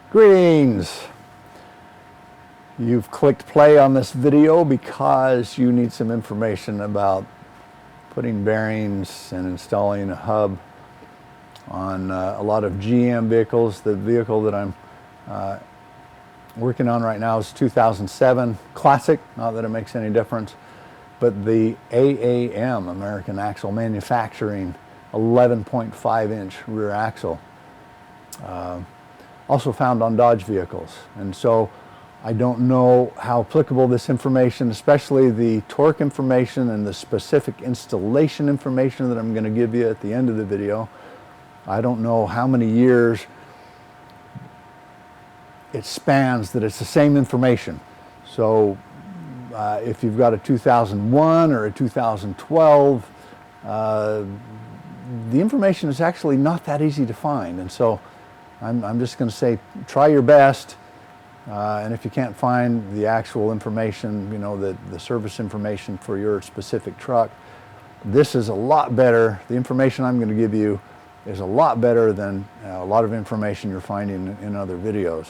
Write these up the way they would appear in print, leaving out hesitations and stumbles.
Greetings! You've clicked play on this video because you need some information about putting bearings and installing a hub on a lot of GM vehicles. The vehicle that I'm working on right now is 2007 Classic, not that it makes any difference, but the AAM, American Axle Manufacturing, 11.5 inch rear axle. Also found on Dodge vehicles. And so I don't know how applicable this information, especially the torque information and the specific installation information that I'm going to give you at the end of the video. I don't know how many years it spans that it's the same information. So if you've got a 2001 or a 2012, the information is actually not that easy to find. And so I'm just going to say try your best, and if you can't find the actual information, you know, the service information for your specific truck, this is a lot better. The information I'm going to give you is a lot better than a lot of information you're finding in other videos.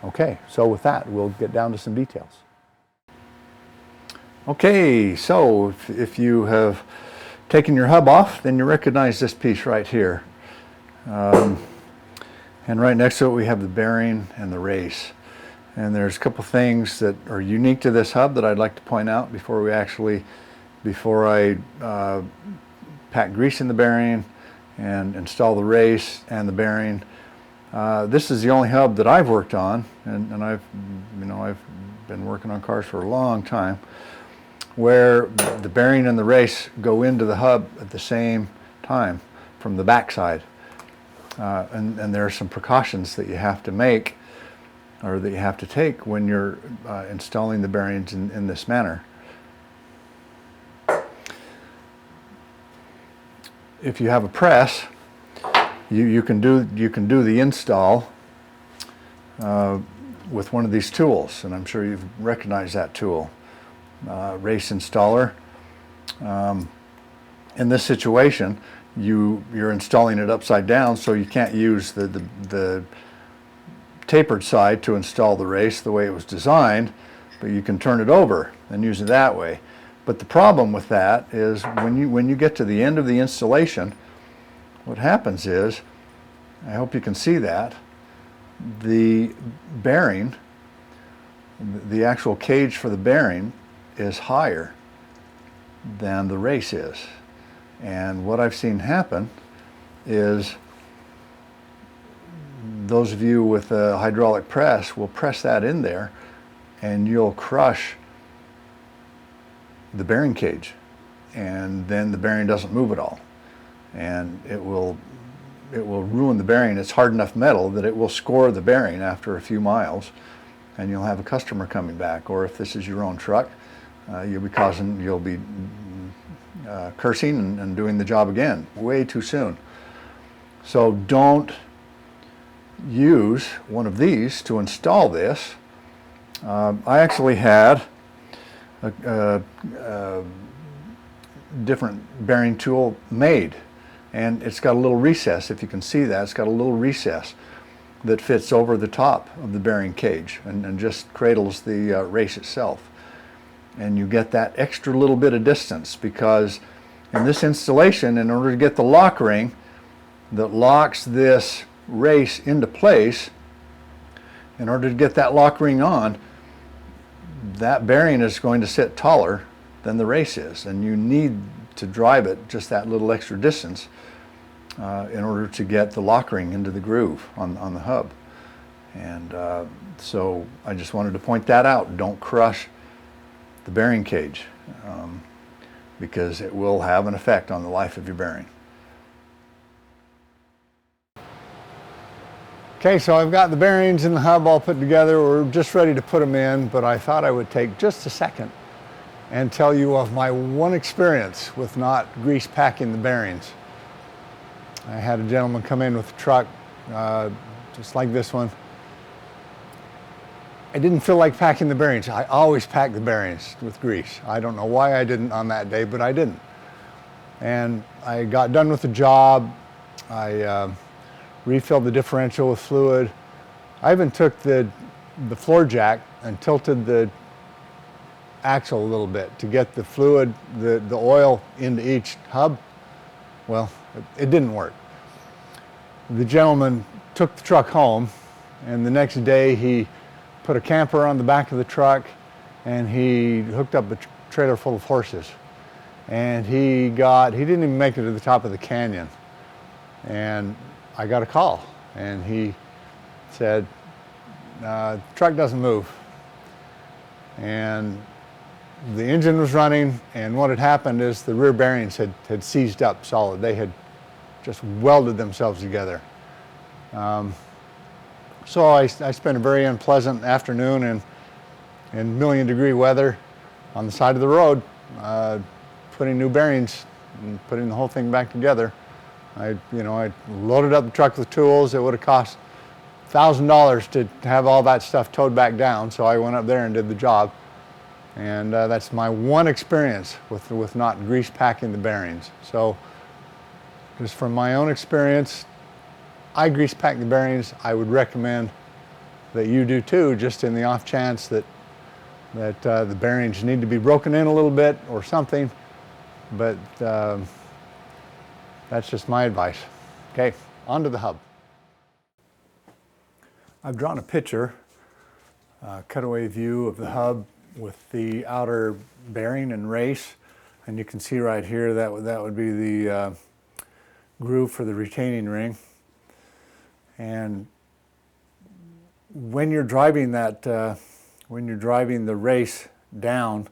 Okay, so with that, we'll get down to some details. Okay, so if you have taken your hub off, then you recognize this piece right here. And right next to it we have the bearing and the race. And there's a couple things that are unique to this hub that I'd like to point out before I pack grease in the bearing and install the race and the bearing. This is the only hub that I've worked on, and I've been working on cars for a long time, where the bearing and the race go into the hub at the same time from the backside. And there are some precautions that you have to make, or that you have to take when you're installing the bearings in this manner. If you have a press, you can do the install with one of these tools, and I'm sure you've recognized that tool, race installer. In this situation, you're installing it upside down, so you can't use the tapered side to install the race the way it was designed, but you can turn it over and use it that way. But the problem with that is when you get to the end of the installation, what happens is, I hope you can see that, the bearing, the actual cage for the bearing is higher than the race is. And what I've seen happen is those of you with a hydraulic press will press that in there, and you'll crush the bearing cage, and then the bearing doesn't move at all, and it will ruin the bearing. It's hard enough metal that it will score the bearing after a few miles, and you'll have a customer coming back. Or if this is your own truck, you'll be cursing and doing the job again way too soon. So don't use one of these to install this. I actually had a different bearing tool made, and it's got a little recess. If you can see that, it's got a little recess that fits over the top of the bearing cage and just cradles the race itself. And you get that extra little bit of distance, because in this installation, in order to get the lock ring that locks this race into place, in order to get that lock ring on, that bearing is going to sit taller than the race is, and you need to drive it just that little extra distance in order to get the lock ring into the groove on the hub. And so I just wanted to point that out. Don't crush the bearing cage, because it will have an effect on the life of your bearing. Okay, so I've got the bearings in the hub all put together. We're just ready to put them in, but I thought I would take just a second and tell you of my one experience with not grease packing the bearings. I had a gentleman come in with a truck just like this one. I didn't feel like packing the bearings. I always pack the bearings with grease. I don't know why I didn't on that day, but I didn't. And I got done with the job. I refilled the differential with fluid. I even took the floor jack and tilted the axle a little bit to get the fluid, the oil into each hub. Well, it didn't work. The gentleman took the truck home, and the next day he put a camper on the back of the truck and he hooked up a trailer full of horses. And he didn't even make it to the top of the canyon. And I got a call and he said, the truck doesn't move. And the engine was running, and what had happened is the rear bearings had seized up solid. They had just welded themselves together. So I spent a very unpleasant afternoon in million-degree weather on the side of the road, putting new bearings and putting the whole thing back together. I loaded up the truck with tools. It would have cost $1,000 to have all that stuff towed back down, so I went up there and did the job. And that's my one experience with not grease packing the bearings. So just from my own experience, I grease pack the bearings. I would recommend that you do too, just in the off chance that the bearings need to be broken in a little bit or something. But that's just my advice. Okay, on to the hub. I've drawn a picture, cutaway view of the hub with the outer bearing and race, and you can see right here that would be the groove for the retaining ring. And when you're driving when you're driving the race down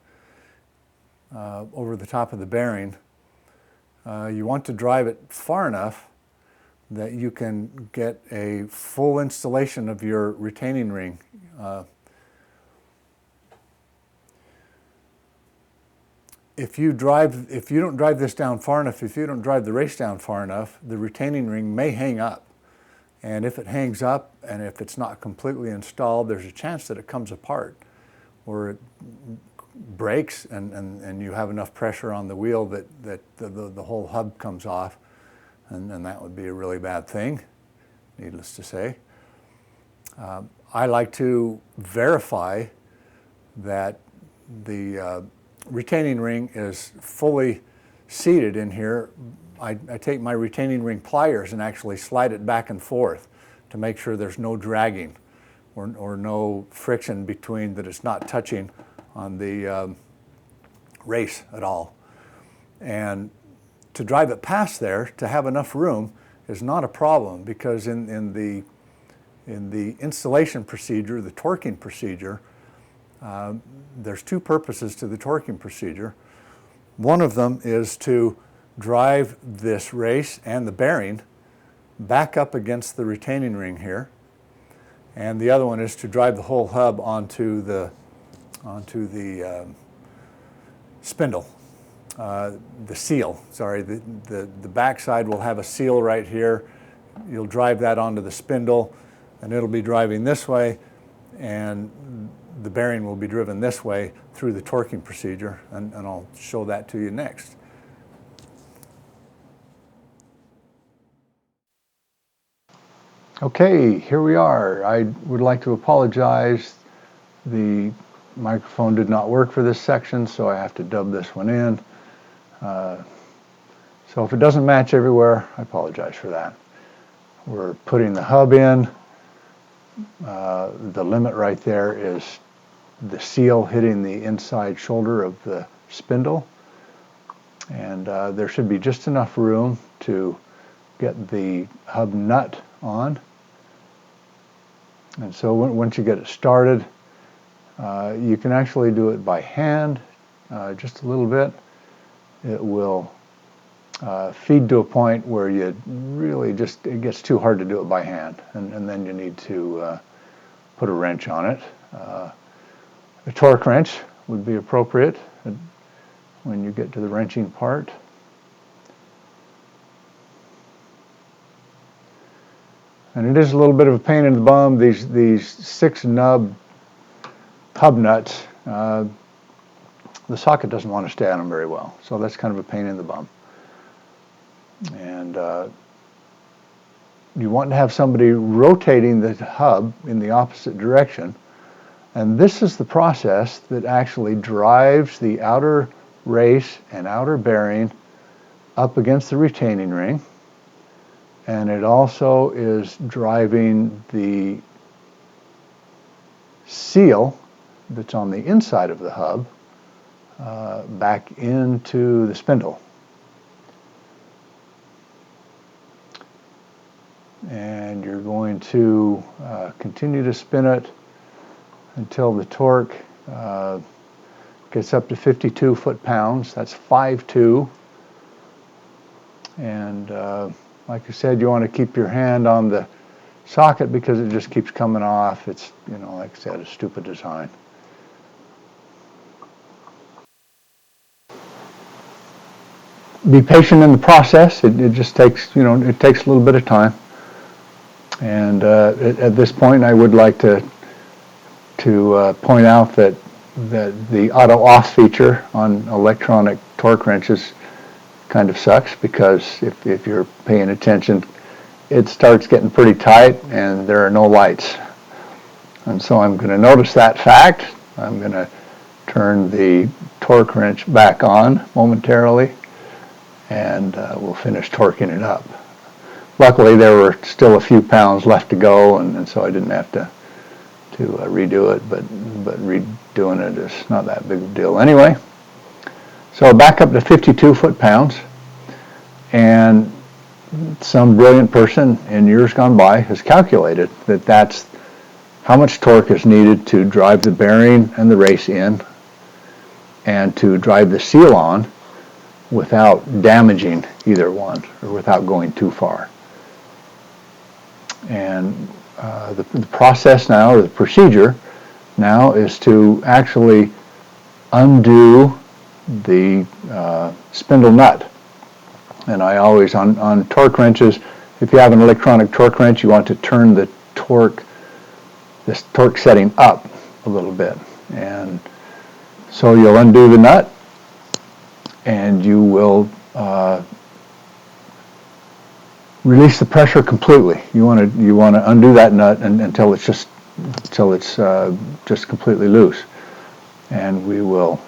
over the top of the bearing, you want to drive it far enough that you can get a full installation of your retaining ring. If you don't drive this down far enough, if you don't drive the race down far enough, the retaining ring may hang up. And if it hangs up and if it's not completely installed, there's a chance that it comes apart or it breaks and you have enough pressure on the wheel that the whole hub comes off. And that would be a really bad thing, needless to say. I like to verify that the retaining ring is fully seated in here. I take my retaining ring pliers and actually slide it back and forth to make sure there's no dragging or no friction between, that it's not touching on the race at all. And to drive it past there, to have enough room, is not a problem, because in the installation procedure, the torquing procedure, there's two purposes to the torquing procedure. One of them is to drive this race and the bearing back up against the retaining ring here, and the other one is to drive the whole hub onto the spindle, the seal. Sorry, the backside will have a seal right here. You'll drive that onto the spindle, and it'll be driving this way, and the bearing will be driven this way through the torquing procedure, and I'll show that to you next. Okay, here we are. I would like to apologize. The microphone did not work for this section, so I have to dub this one in. So if it doesn't match everywhere, I apologize for that. We're putting the hub in. The limit right there is the seal hitting the inside shoulder of the spindle. And there should be just enough room to get the hub nut on. And so once you get it started, you can actually do it by hand, just a little bit. It will feed to a point where you really it gets too hard to do it by hand, and then you need to put a wrench on it. A torque wrench would be appropriate when you get to the wrenching part. And it is a little bit of a pain in the bum. These 6 nub hub nuts, the socket doesn't want to stay on them very well, so that's kind of a pain in the bum. And you want to have somebody rotating the hub in the opposite direction. And this is the process that actually drives the outer race and outer bearing up against the retaining ring. And it also is driving the seal that's on the inside of the hub back into the spindle. And you're going to continue to spin it until the torque gets up to 52 foot-pounds. That's 5.2. And like I said, you want to keep your hand on the socket because it just keeps coming off. It's, you know, like I said, a stupid design. Be patient in the process. It just takes, it takes a little bit of time. And at this point, I would like to point out that the auto off feature on electronic torque wrenches kind of sucks, because if you're paying attention, it starts getting pretty tight and there are no lights. And so I'm going to notice that fact. I'm going to turn the torque wrench back on momentarily, and we'll finish torquing it up. Luckily, there were still a few pounds left to go, and so I didn't have to redo it, but redoing it is not that big a deal anyway. So back up to 52 foot-pounds, and some brilliant person in years gone by has calculated that that's how much torque is needed to drive the bearing and the race in and to drive the seal on without damaging either one or without going too far. And the process now, or the procedure now, is to actually undo the spindle nut. And I always, on torque wrenches, if you have an electronic torque wrench, you want to turn the this torque setting up a little bit. And so you'll undo the nut, and you will release the pressure completely. You want to undo that nut until it's just completely loose. And we will.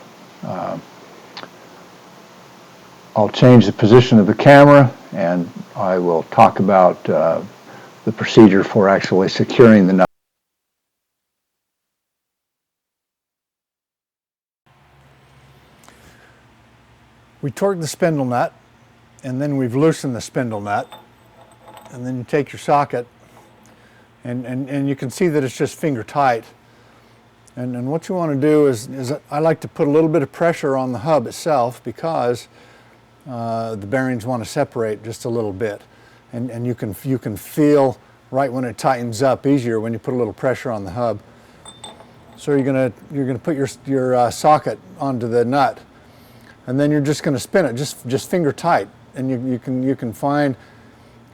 I'll change the position of the camera, and I will talk about the procedure for actually securing the nut. We torque the spindle nut, and then we've loosened the spindle nut, and then you take your socket, and you can see that it's just finger tight. And what you want to do is I like to put a little bit of pressure on the hub itself, because the bearings want to separate just a little bit, and you can feel right when it tightens up easier when you put a little pressure on the hub. So you're gonna put your socket onto the nut, and then you're just going to spin it just finger tight, and you can find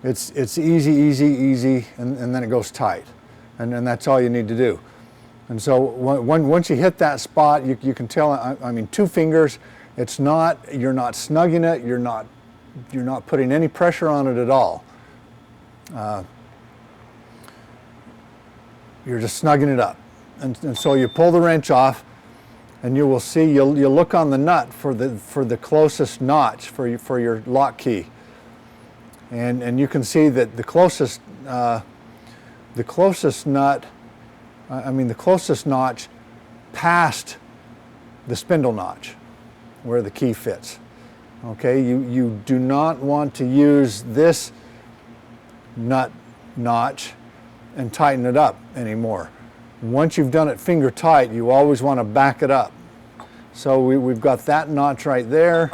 it's easy, and then it goes tight, and that's all you need to do. And so once you hit that spot, you can tell. I mean, 2 fingers. It's not, you're not snugging it. You're not putting any pressure on it at all. You're just snugging it up, and so you pull the wrench off, and you will see. You'll look on the nut for the closest notch for your lock key, and you can see that the closest nut. The closest notch past the spindle notch where the key fits. Okay, you do not want to use this nut notch and tighten it up anymore. Once you've done it finger tight, you always want to back it up. So we've got that notch right there.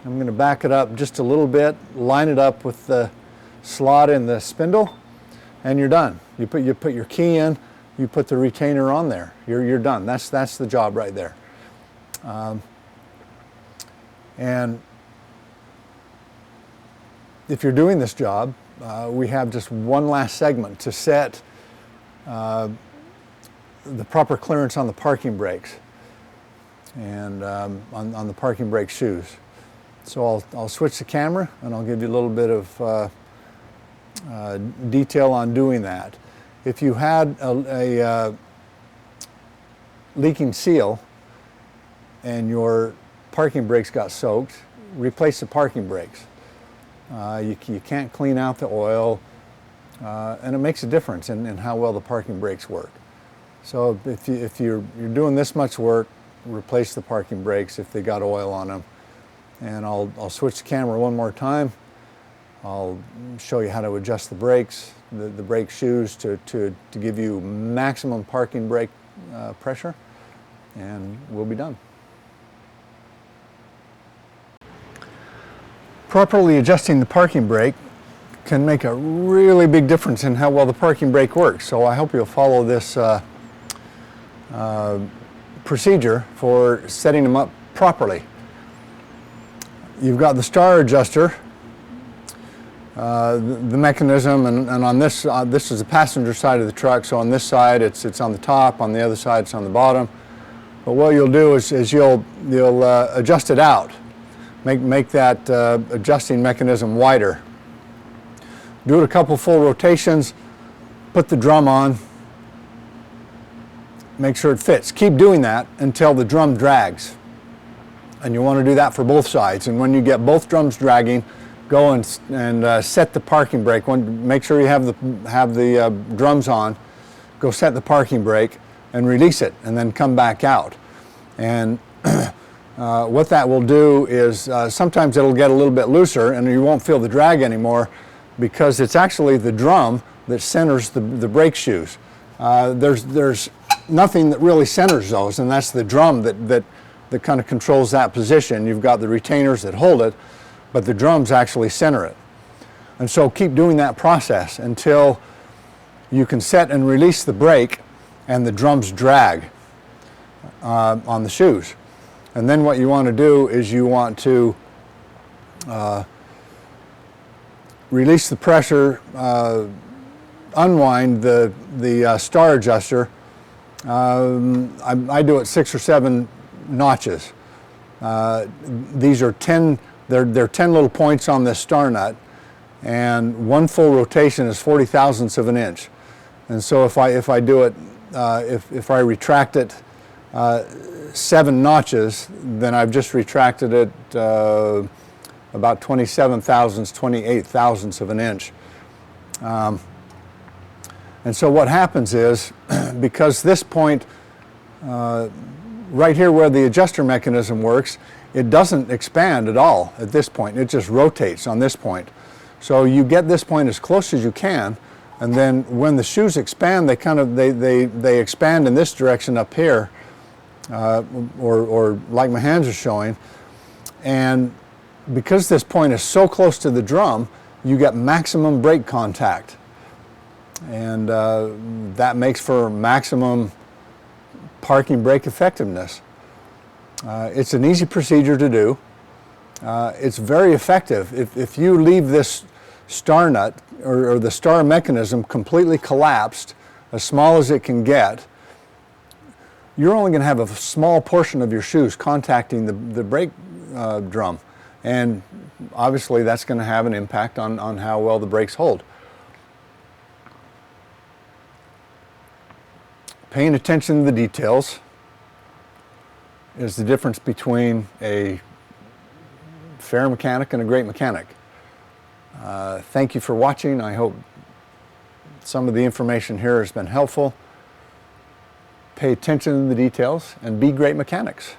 I'm going to back it up just a little bit, line it up with the slot in the spindle, and you're done. You put your key in, you put the retainer on there. You're done. That's the job right there. And if you're doing this job, we have just one last segment to set the proper clearance on the parking brakes and on the parking brake shoes. So I'll switch the camera and I'll give you a little bit of detail on doing that. If you had a leaking seal and your parking brakes got soaked, replace the parking brakes. You can't clean out the oil, and it makes a difference in how well the parking brakes work. So if you're doing this much work, replace the parking brakes if they got oil on them. And I'll switch the camera one more time. I'll show you how to adjust the brakes, the brake shoes to give you maximum parking brake pressure, and we'll be done. Properly adjusting the parking brake can make a really big difference in how well the parking brake works. So I hope you'll follow this procedure for setting them up properly. You've got the star adjuster, the mechanism, and on this this is the passenger side of the truck. So on this side it's on the top, on the other side it's on the bottom. But what you'll do is you'll adjust it out, make that adjusting mechanism wider. Do it a couple full rotations, put the drum on, make sure it fits. Keep doing that until the drum drags. And you want to do that for both sides. And when you get both drums dragging, go and set the parking brake. Make sure you have the drums on. Go set the parking brake and release it, and then come back out. And what that will do is sometimes it'll get a little bit looser, and you won't feel the drag anymore, because it's actually the drum that centers the brake shoes. There's nothing that really centers those, and that's the drum that kind of controls that position. You've got the retainers that hold it, but the drums actually center it. And so keep doing that process until you can set and release the brake and the drums drag on the shoes. And then what you want to do is you want to release the pressure, unwind the star adjuster. I do it 6 or 7 notches. These are 10. They're 10 little points on this star nut, and one full rotation is 40 thousandths of an inch. And so if I do it, if I retract it 7 notches, then I've just retracted it about 27 thousandths, 28 thousandths of an inch. And so what happens is, because this point right here where the adjuster mechanism works, it doesn't expand at all at this point. It just rotates on this point. So you get this point as close as you can, and then when the shoes expand, they expand in this direction up here, or like my hands are showing. And because this point is so close to the drum, you get maximum brake contact, and that makes for maximum parking brake effectiveness. It's an easy procedure to do. It's very effective. If you leave this star nut or the star mechanism completely collapsed, as small as it can get, you're only going to have a small portion of your shoes contacting the brake drum. And obviously that's going to have an impact on how well the brakes hold. Paying attention to the details is the difference between a fair mechanic and a great mechanic. Thank you for watching. I hope some of the information here has been helpful. Pay attention to the details and be great mechanics.